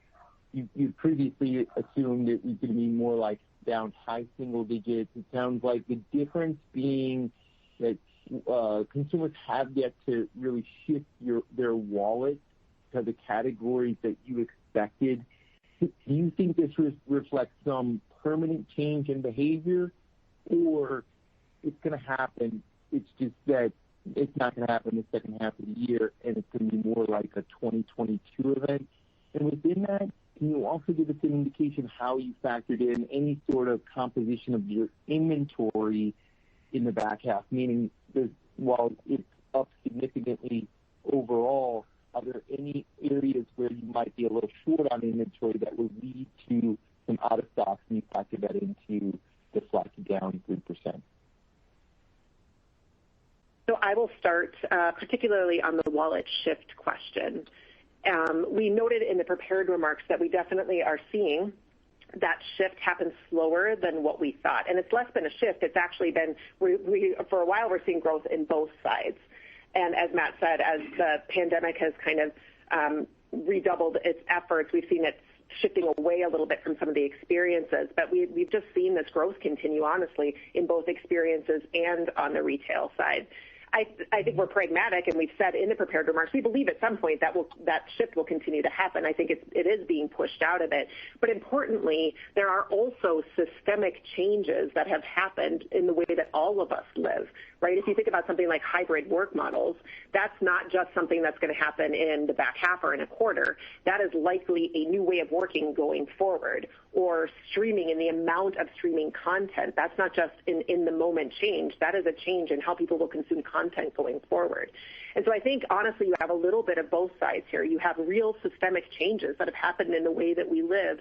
You previously assumed it was going to be more like down high single digits. It sounds like the difference being that consumers have yet to really shift their wallet to the categories that you expected. Do you think this reflects some permanent change in behavior, or it's going to happen? It's just that it's not going to happen the second half of the year, and it's going to be more like a 2022 event. And within that, can you also give us an indication how you factored in any sort of composition of your inventory in the back half? Meaning, while it's up significantly overall, are there any areas where you might be a little short on inventory that will lead to some out of stocks, and you factor that into the flat to down 3%? So I will start particularly on the wallet shift question. We noted in the prepared remarks that we definitely are seeing that shift happen slower than what we thought. And it's less been a shift. It's actually been, for a while, we're seeing growth in both sides. And as Matt said, as the pandemic has kind of redoubled its efforts, we've seen it shifting away a little bit from some of the experiences. But we've just seen this growth continue, honestly, in both experiences and on the retail side. I think we're pragmatic, and we've said in the prepared remarks, we believe at some point that shift will continue to happen. I think it is being pushed out of it. But importantly, there are also systemic changes that have happened in the way that all of us live, right? If you think about something like hybrid work models, that's not just something that's going to happen in the back half or in a quarter. That is likely a new way of working going forward. Or streaming and the amount of streaming content. That's not just in the moment change. That is a change in how people will consume content going forward. And so I think, honestly, you have a little bit of both sides here. You have real systemic changes that have happened in the way that we live.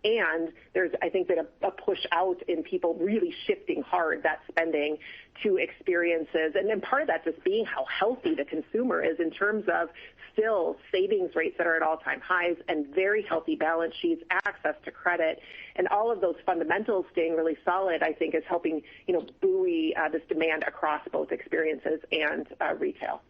And there's, I think, been a push out in people really shifting hard that spending to experiences. And then part of that just being how healthy the consumer is in terms of still savings rates that are at all-time highs and very healthy balance sheets, access to credit, and all of those fundamentals staying really solid, I think, is helping, buoy this demand across both experiences and retail.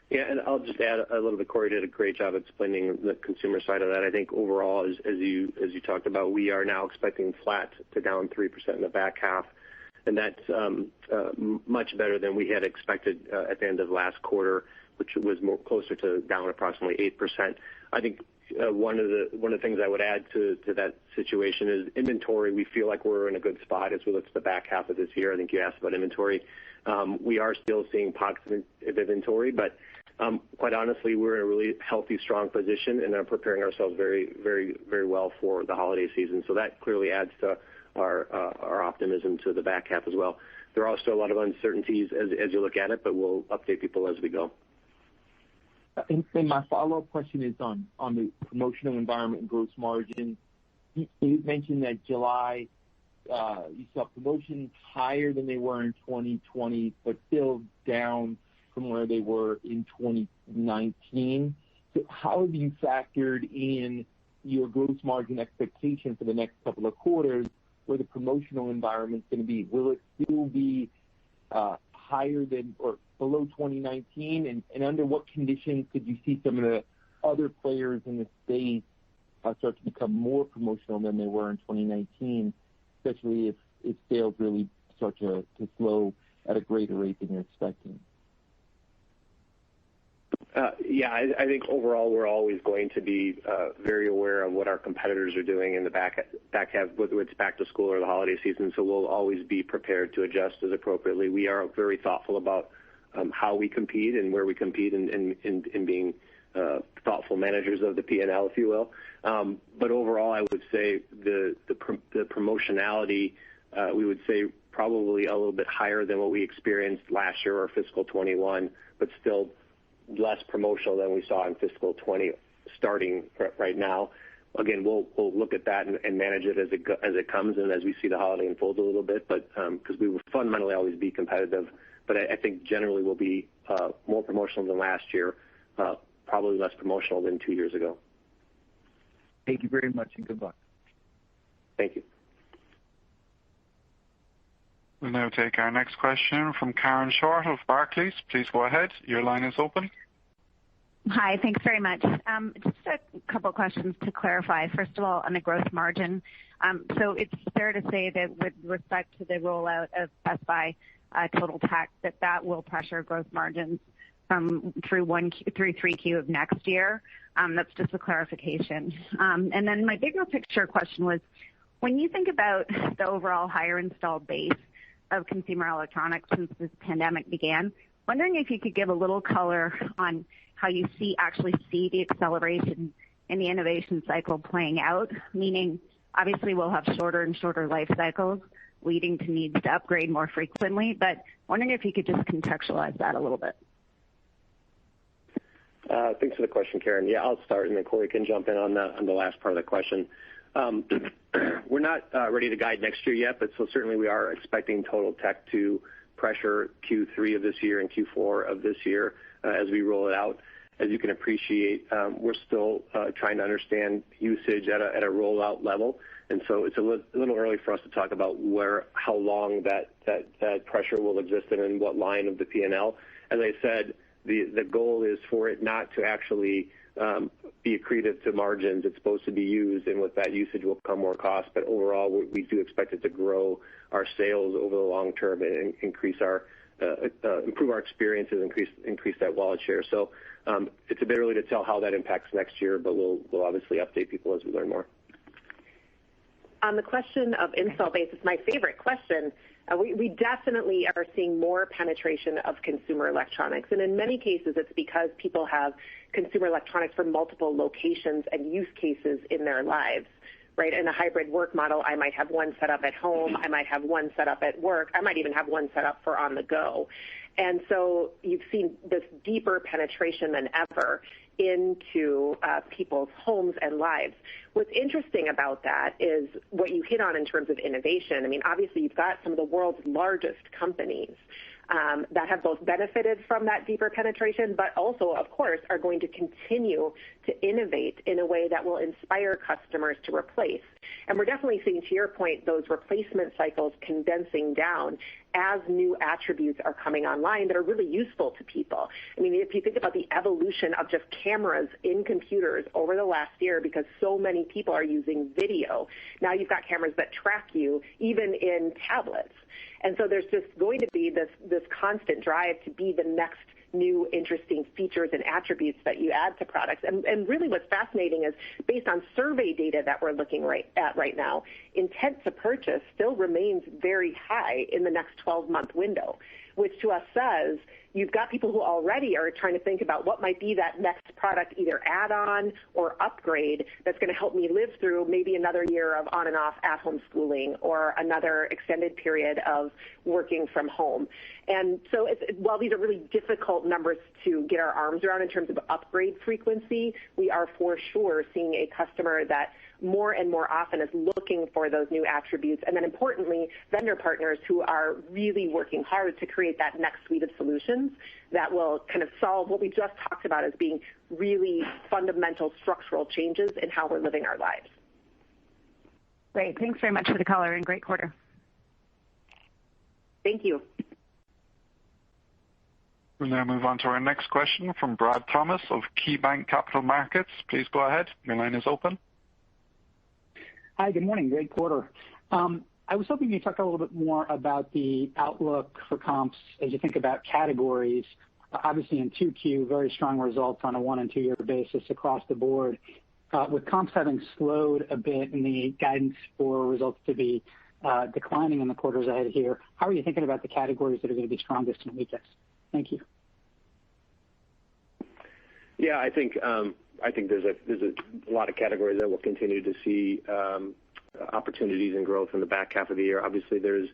Yeah, and I'll just add a little bit. Corey did a great job explaining the consumer side of that. I think overall, as you talked about, we are now expecting flat to down 3% in the back half, and that's much better than we had expected at the end of last quarter, which was more closer to down approximately 8%. I think one of the things I would add to that situation is inventory. We feel like we're in a good spot as we look to the back half of this year. I think you asked about inventory. We are still seeing pockets of inventory, but quite honestly, we're in a really healthy, strong position, and are preparing ourselves very, very, very well for the holiday season. So that clearly adds to our optimism to the back half as well. There are still a lot of uncertainties as you look at it, but we'll update people as we go. And my follow-up question is on the promotional environment and gross margin. You mentioned that July you saw promotions higher than they were in 2020, but still down from where they were in 2019. So how have you factored in your gross margin expectation for the next couple of quarters, where the promotional environment is going to be? Will it still be higher than or below 2019? And under what conditions could you see some of the other players in the space start to become more promotional than they were in 2019, especially if sales really start to slow at a greater rate than you're expecting? I think overall we're always going to be very aware of what our competitors are doing in the back half, whether it's back to school or the holiday season. So we'll always be prepared to adjust as appropriately. We are very thoughtful about how we compete and where we compete, in being thoughtful managers of the P&L, if you will. But overall, I would say the promotionality, we would say probably a little bit higher than what we experienced last year or fiscal 21, but still less promotional than we saw in fiscal 20 starting right now. Again, we'll look at that and manage it as it comes and as we see the holiday unfold a little bit, but because we will fundamentally always be competitive. But I think generally we'll be more promotional than last year, probably less promotional than 2 years ago. Thank you very much, and good luck. Thank you. We'll now take our next question from Karen Short of Barclays. Please go ahead. Your line is open. Hi, thanks very much. Just a couple of questions to clarify. First of all, on the gross margin. So it's fair to say that with respect to the rollout of Best Buy Total Tech, that will pressure gross margins through 3Q of next year. That's just a clarification. And then my bigger picture question was, when you think about the overall higher installed base of consumer electronics since this pandemic began, wondering if you could give a little color on how you actually see the acceleration in the innovation cycle playing out, meaning obviously we'll have shorter and shorter life cycles leading to needs to upgrade more frequently, but wondering if you could just contextualize that a little bit. Thanks for the question, Karen. Yeah, I'll start, and then Corey can jump in on the last part of the question. We're not ready to guide next year yet, but so certainly we are expecting Total Tech to pressure Q3 of this year and Q4 of this year as we roll it out. As you can appreciate, we're still trying to understand usage at a rollout level, and so it's a little early for us to talk about how long that pressure will exist and in what line of the P&L. As I said, the goal is for it not to actually be accretive to margins. It's supposed to be used, and with that usage will come more cost. But overall, we do expect it to grow our sales over the long term and improve our experiences, increase that wallet share. So it's a bit early to tell how that impacts next year, but we'll obviously update people as we learn more. On the question of install base, it's my favorite question. We definitely are seeing more penetration of consumer electronics, and in many cases it's because people have consumer electronics for multiple locations and use cases in their lives. Right? In a hybrid work model, I might have one set up at home, I might have one set up at work, I might even have one set up for on the go. And so you've seen this deeper penetration than ever into people's homes and lives. What's interesting about that is what you hit on in terms of innovation. I mean, obviously you've got some of the world's largest companies that have both benefited from that deeper penetration, but also, of course, are going to continue to innovate in a way that will inspire customers to replace. And we're definitely seeing, to your point, those replacement cycles condensing down as new attributes are coming online that are really useful to people. I mean, if you think about the evolution of just cameras in computers over the last year, because so many people are using video, now you've got cameras that track you even in tablets. And so there's just going to be this constant drive to be the next new interesting features and attributes that you add to products. And really what's fascinating is based on survey data that we're looking at right now, intent to purchase still remains very high in the next 12-month window, which to us says you've got people who already are trying to think about what might be that next product, either add-on or upgrade, that's going to help me live through maybe another year of on and off at-home schooling or another extended period of working from home. And so while these are really difficult numbers to get our arms around in terms of upgrade frequency, we are for sure seeing a customer that more and more often is looking for those new attributes, and then importantly, vendor partners who are really working hard to create that next suite of solutions that will kind of solve what we just talked about as being really fundamental structural changes in how we're living our lives. Great. Thanks very much for the color and great quarter. Thank you. We'll now move on to our next question from Brad Thomas of KeyBanc Capital Markets. Please go ahead. Your line is open. Hi, good morning. Great quarter. I was hoping you'd talk a little bit more about the outlook for comps as you think about categories. Obviously in 2Q, very strong results on a 1 and 2 year basis across the board. With comps having slowed a bit and the guidance for results to be declining in the quarters ahead here, how are you thinking about the categories that are going to be strongest and weakest? Thank you. Yeah, I think there's a lot of categories that will continue to see opportunities and growth in the back half of the year. Obviously, there's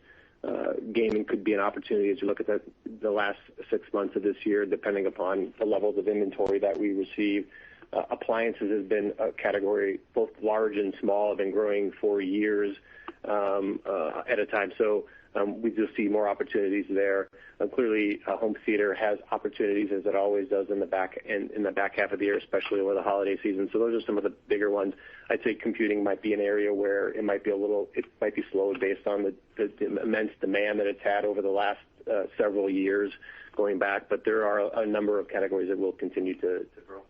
gaming could be an opportunity as you look at the last 6 months of this year, depending upon the levels of inventory that we receive. Appliances has been a category, both large and small, have been growing for years at a time. So we just see more opportunities there. Clearly, home theater has opportunities, as it always does in the back half of the year, especially over the holiday season. So those are some of the bigger ones. I'd say computing might be an area where it might be slowed based on the immense demand that it's had over the last several years going back, but there are a number of categories that will continue to grow.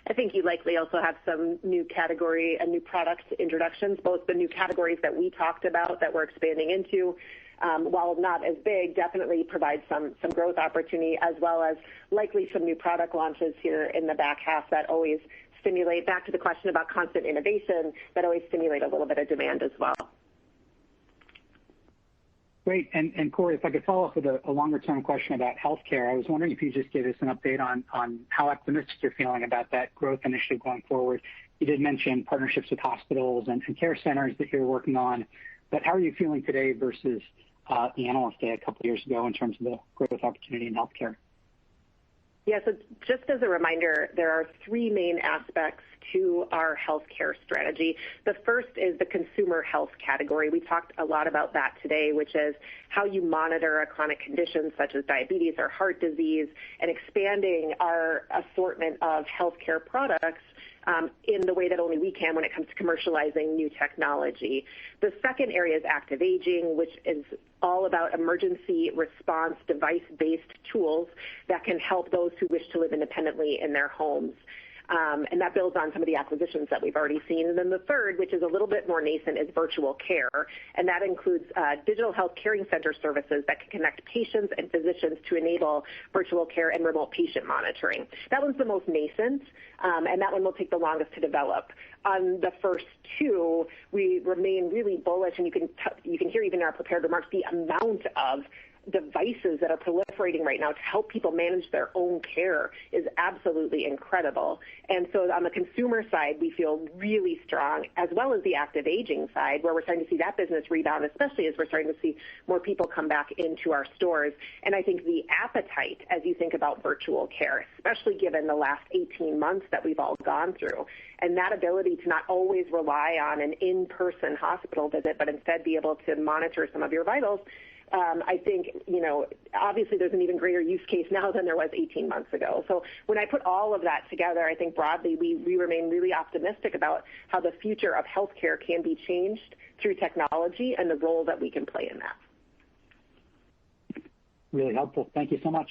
I think you likely also have some new category and new product introductions, both the new categories that we talked about that we're expanding into, while not as big, definitely provide some growth opportunity, as well as likely some new product launches here in the back half that always stimulate, back to the question about constant innovation, that always stimulate a little bit of demand as well. Great. And Corey, if I could follow up with a longer-term question about healthcare, I was wondering if you could just give us an update on how optimistic you're feeling about that growth initiative going forward. You did mention partnerships with hospitals and care centers that you're working on, but how are you feeling today versus the Analyst Day a couple of years ago in terms of the growth opportunity in healthcare? Yeah, so just as a reminder, there are three main aspects to our healthcare strategy. The first is the consumer health category. We talked a lot about that today, which is how you monitor a chronic condition such as diabetes or heart disease, and expanding our assortment of healthcare products in the way that only we can when it comes to commercializing new technology. The second area is active aging, which is all about emergency response device-based tools that can help those who wish to live independently in their homes. And that builds on some of the acquisitions that we've already seen. And then the third, which is a little bit more nascent, is virtual care. And that includes digital health caring center services that can connect patients and physicians to enable virtual care and remote patient monitoring. That one's the most nascent, and that one will take the longest to develop. On the first two, we remain really bullish, and you can hear even in our prepared remarks the amount of devices that are proliferating right now to help people manage their own care is absolutely incredible. And so on the consumer side, we feel really strong, as well as the active aging side, where we're starting to see that business rebound, especially as we're starting to see more people come back into our stores. And I think the appetite, as you think about virtual care, especially given the last 18 months that we've all gone through, and that ability to not always rely on an in-person hospital visit, but instead be able to monitor some of your vitals, I think, obviously there's an even greater use case now than there was 18 months ago. So when I put all of that together, I think broadly we remain really optimistic about how the future of healthcare can be changed through technology and the role that we can play in that. Really helpful. Thank you so much.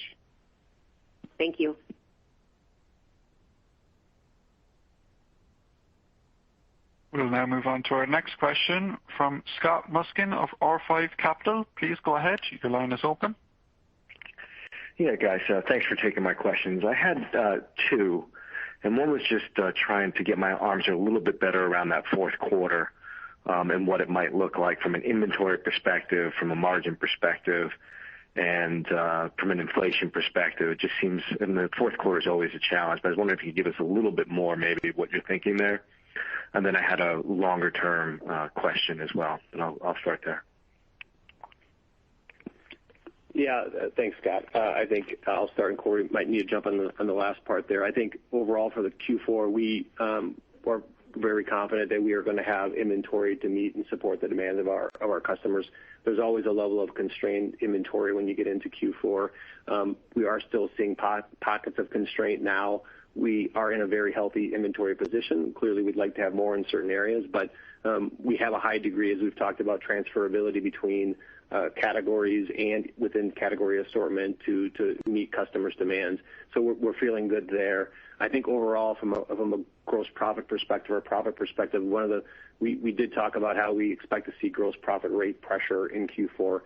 Thank you. We'll now move on to our next question from Scott Mushkin of R5 Capital. Please go ahead. Your line is open. Yeah, guys, thanks for taking my questions. I had two, and one was just trying to get my arms a little bit better around that fourth quarter and what it might look like from an inventory perspective, from a margin perspective, and from an inflation perspective. It just seems, and the fourth quarter is always a challenge, but I was wondering if you could give us a little bit more maybe what you're thinking there. And then I had a longer-term question as well, and I'll start there. Yeah, thanks, Scott. I think I'll start, and Corey might need to jump on the last part there. I think overall for the Q4, we are very confident that we are going to have inventory to meet and support the demand of our customers. There's always a level of constrained inventory when you get into Q4. We are still seeing pockets of constraint now. We are in a very healthy inventory position. Clearly, we'd like to have more in certain areas, but we have a high degree, as we've talked about, transferability between categories and within category assortment to meet customers' demands. So we're feeling good there. I think overall, from a gross profit perspective or profit perspective, we did talk about how we expect to see gross profit rate pressure in Q4.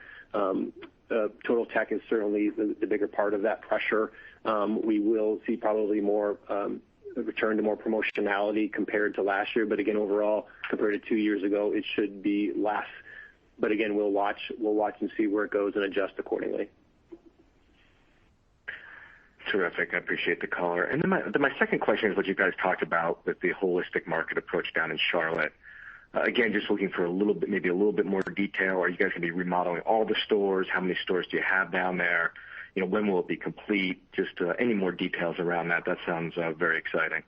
Total Tech is certainly the bigger part of that pressure. We will see probably more return to more promotionality compared to last year, but again, overall, compared to 2 years ago, it should be less. But again, we'll watch and see where it goes and adjust accordingly. Terrific. I appreciate the color. And then my second question is what you guys talked about with the holistic market approach down in Charlotte. Again, just looking for maybe a little bit more detail. Are you guys going to be remodeling all the stores? How many stores do you have down there? When will it be complete? Just any more details around that. That sounds very exciting.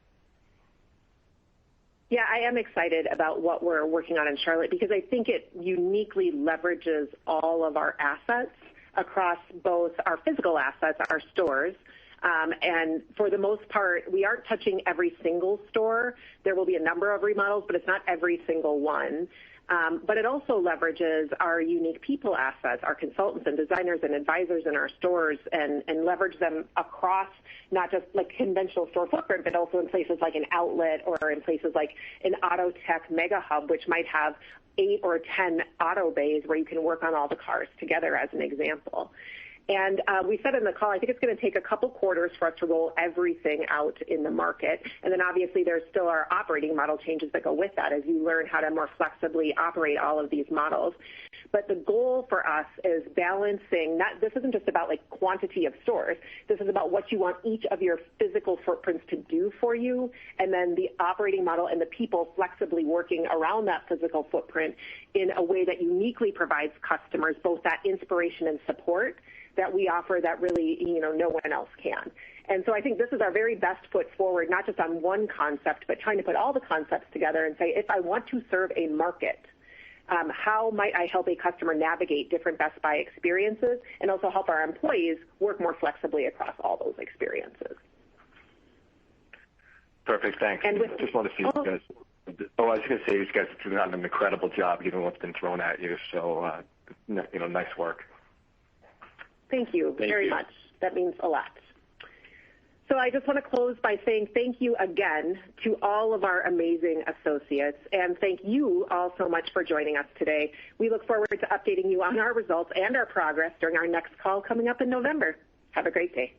Yeah, I am excited about what we're working on in Charlotte because I think it uniquely leverages all of our assets across both our physical assets, our stores, and for the most part, we aren't touching every single store. There will be a number of remodels, but it's not every single one. But it also leverages our unique people assets, our consultants and designers and advisors in our stores, and leverage them across not just like conventional store footprint, but also in places like an outlet or in places like an auto tech mega hub, which might have 8 or 10 auto bays where you can work on all the cars together, as an example. And we said in the call, I think it's going to take a couple quarters for us to roll everything out in the market. And then obviously there's still our operating model changes that go with that as you learn how to more flexibly operate all of these models. But the goal for us is balancing, this isn't just about like quantity of stores. This is about what you want each of your physical footprints to do for you, and then the operating model and the people flexibly working around that physical footprint in a way that uniquely provides customers both that inspiration and support that we offer that really, no one else can. And so I think this is our very best foot forward, not just on one concept, but trying to put all the concepts together and say, if I want to serve a market, how might I help a customer navigate different Best Buy experiences and also help our employees work more flexibly across all those experiences? Perfect, thanks. And just want to see you guys. I was going to say, you guys have done an incredible job given what's been thrown at you. So, nice work. Thank you very much. That means a lot. So I just want to close by saying thank you again to all of our amazing associates, and thank you all so much for joining us today. We look forward to updating you on our results and our progress during our next call coming up in November. Have a great day.